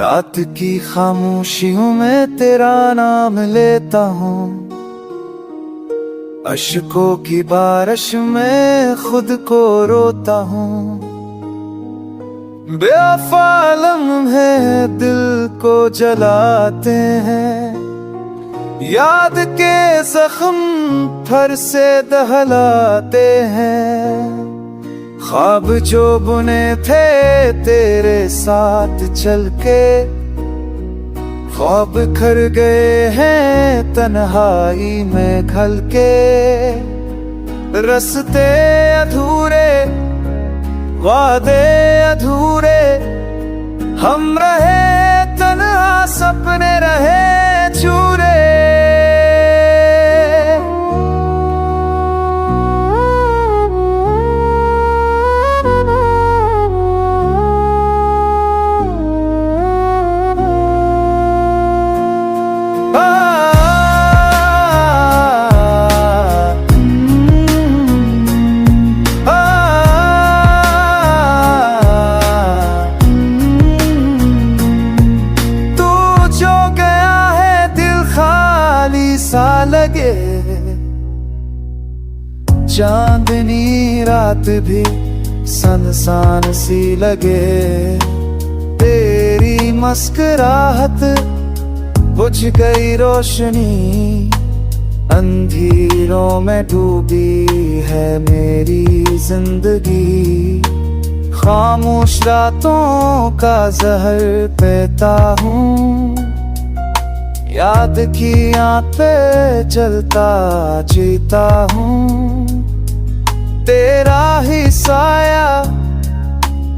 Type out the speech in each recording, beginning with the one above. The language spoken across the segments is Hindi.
रात की खामोशियों में तेरा नाम लेता हूँ, अश्कों की बारिश में खुद को रोता हूँ। बेवफा लम्हे दिल को जलाते हैं, याद के जख्म फिर से दहलाते हैं। ख्वाब जो बुने थे तेरे साथ चल के, ख्वाब खर गए हैं तन्हाई में घल के। रस्ते अधूरे, वादे अधूरे, हम रहे तन्हा सपने रहे चूरे। सा लगे चांदनी रात भी सनसान सी लगे। तेरी मुस्कुराहट बुझ गई रोशनी, अंधेरों में डूबी है मेरी जिंदगी। खामोश रातों का जहर पीता हूँ, याद की आंख पे जलता जीता हूँ। तेरा ही साया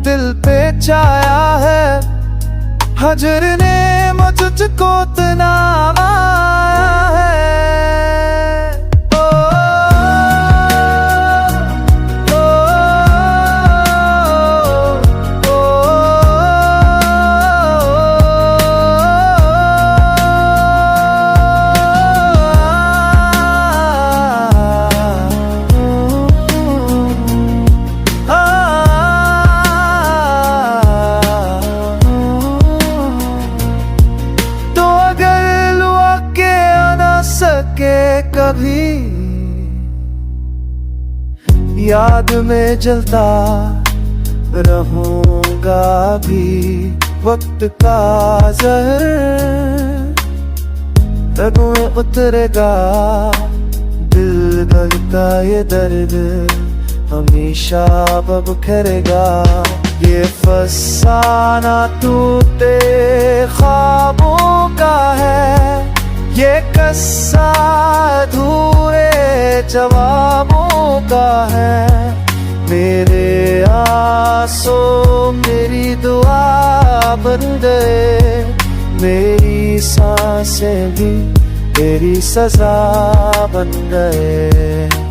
दिल पे छाया है, हजर ने मुझको तनाया है। कभी याद में जलता रहूंगा भी, वक्त का जहर रगों में उतरेगा। दिल गलता ये दर्द हमेशा बिखरेगा। ये फसाना टूटे ख्वाबों का है, ये कस्सा अधूरे जवाबों का है। मेरे आंसू मेरी दुआ बन गए, मेरी सांसें भी तेरी सजा बन गए।